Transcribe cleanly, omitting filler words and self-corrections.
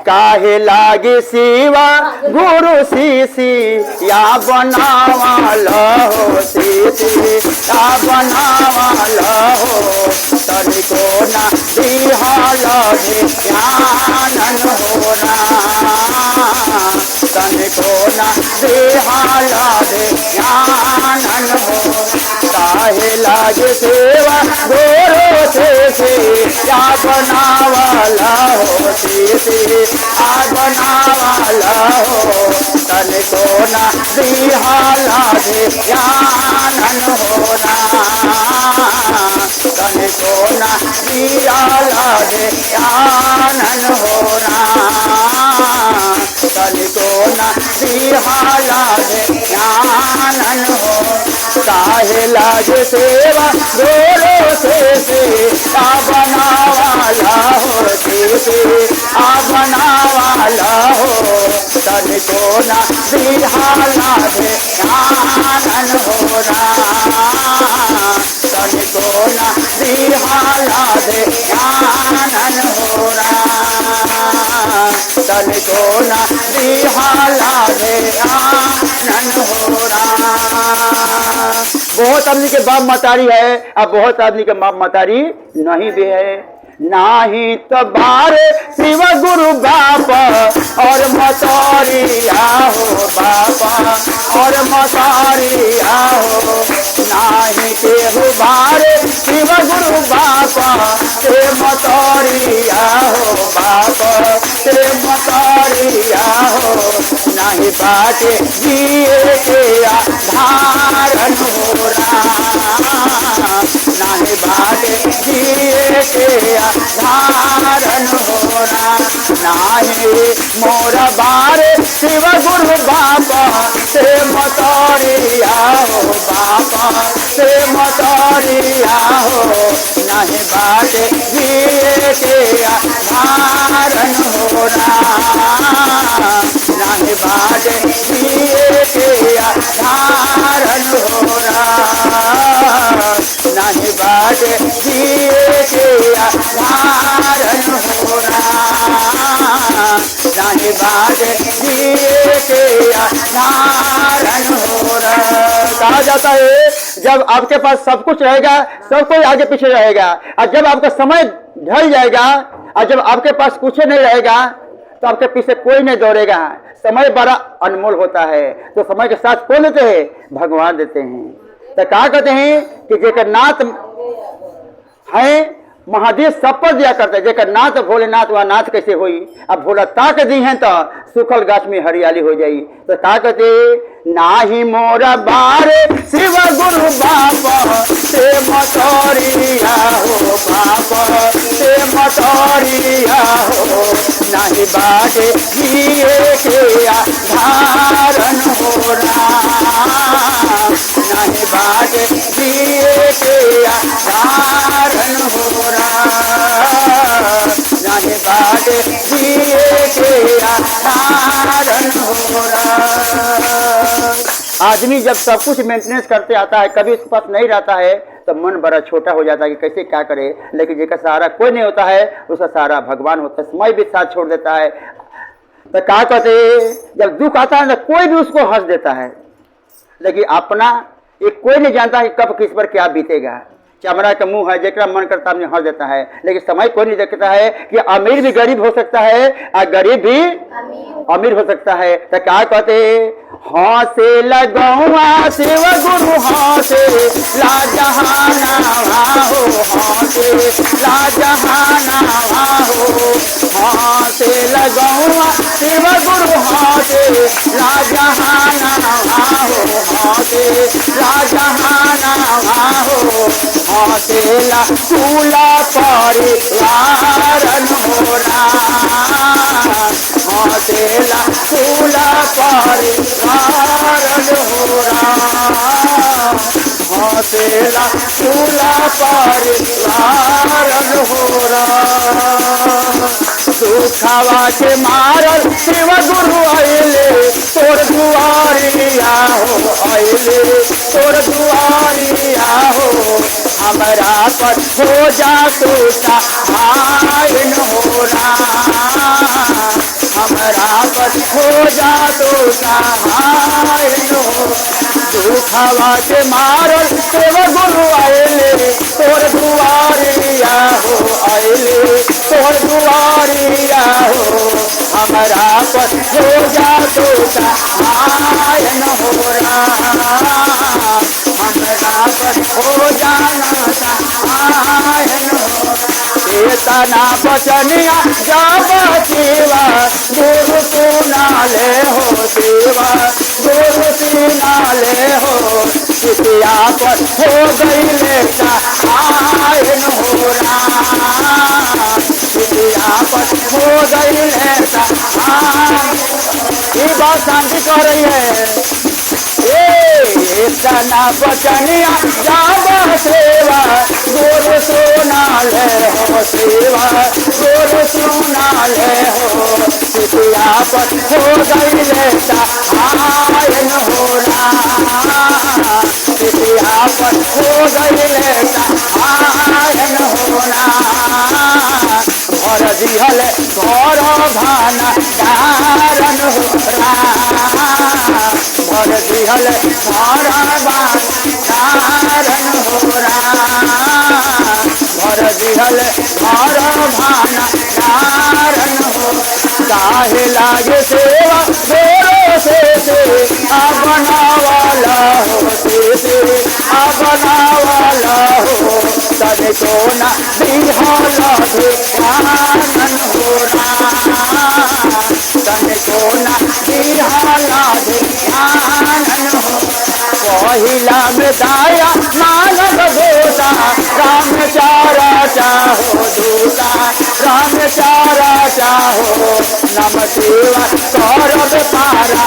काहे लागे शिवा गुरु सीसी या बनावल हो सीसी या बनावल हो तनिको ना दिहल ध्यान हो तनिको ना दिहल ध्यान हो काहे लागे सेवा गुरु सीसी या बनावल हो सीसी आ बनावल हो तनिको ना दिहल ध्यान हो तनिको ना दिहल ध्यान हो तनिको ना दिहल ध्यान हो काहे लागे सेवा गुरु से आ बनावल हो सीसी आ बनावल हो तनिको ना दिहल ध्यान हो तनिको ना दिहल ध्यान हो तनिको ना दिहल ध्यान हो बहुत आदमी के बाप मतारी है अब बहुत आदमी के बाप मतारी नहीं भी है नाही तो बारे शिव गुरु बापा और मतारिया हो बापा और मतारिया हो नाही केहू बारे शिव गुरु बापा ते मतारिया हो बापा ते मतारिया हो नाही बाटे जिए के धारण हो नाही बाटे जिए के धारण हो नाही मोर बारे शिव गुरु बापा से मतारिया हो बापा से मतारिया हो नहीं बाटे जिए के धारण हो नहीं बाटे जिए के धारण हो नहीं बाटे जिए के धारण हो नहीं बाटे जिए के धारण हो कहा जाता है जब आपके पास सब कुछ रहेगा सब कोई आगे पीछे रहेगा और जब आपका समय ढल जाएगा और जब आपके पास कुछ नहीं रहेगा तो आपके पीछे कोई नहीं दौड़ेगा। समय बड़ा अनमोल होता है तो समय के साथ कौन देते हैं? भगवान देते हैं। तो कहा कहते हैं कि जेकर नाथ है महादेव सब पर दिया करते जेकर नाथ भोलेनाथ वह नाथ कैसे होई अब भोला ताक दी है तो सुखल गाछ में हरियाली हो जाई। तो कहा कहते नाही मोरा बारे शिव गुरु बापा से मतारिया हो बापा से मतारिया हो नाही बाटे जिए के धारण हो नहीं बाटे जिए के धारण हो नहीं बाटे जिए के धारण हो आदमी जब सब कुछ मेंटेनेंस करते आता है कभी उसके पास नहीं रहता है तो मन बड़ा छोटा हो जाता है कि कैसे क्या करे। लेकिन जिसका सहारा कोई नहीं होता है उसका सहारा भगवान होता है। समय भी साथ छोड़ देता है। तो क्या कहते जब दुख आता है तो कोई भी उसको हंस देता है लेकिन अपना ये कोई नहीं जानता कि कब किस पर क्या बीतेगा। चमड़ा का मुंह है जेकरा मन करता है हंस देता है लेकिन समय कोई नहीं देखता है कि अमीर भी गरीब हो सकता है और गरीब भी अमीर हो सकता है। तो क्या कहते हंसे लगौआ शिव गुरु हंसे लाजहाना हो हंसे लाजहाना हो हंसे लगौआ शिव गुरु हंसे लाजहाना हो हंसे लाजहाना हो हंसेला चूला परिवारन हो हंसेला चूला परिवारन हो हंसेला चूला परिवारन हो दुखवा के मारल शिव गुरु अइले तोर दुआरिया हो अइले तोर दुआरिया हो हमरा पर हो जा तू सहायन हो हवा के मारल देव गुरु आएले तोर दुआरिया हो आएले तोर दुआरिया हो हमारा पर हो जा तो आयन हो हमारा पर हो जाना आयन हो तना बचनिया जब सेवा गुरु तू नाले हो सेवा गुरु तू नाले हो कितिया पर हो गई लेता आयन हो कितिया पर हो गई लेता ये बात शांति कर रही है तना बचनिया जब सेवा गुरु सुनाले हो सेवा गुरु सुनाले हो कितिया पर हो गई लेता आयन हो कितिया पर हो गई लेता आयन हो भर दिहल घर भाना दारन हो भर दिहल घर दारन हो भर दिहल घर भाना दारन हो काहे लागे सेवा गोरो से बनावाला हो से बनावाला हो तने को ना दिहल ध्यान हो तने को ना दिहल ध्यान हो पहिला में दाया मानव दूता राम चारा चाहो दूता राम चारा चाहो नम सेवा करब पारा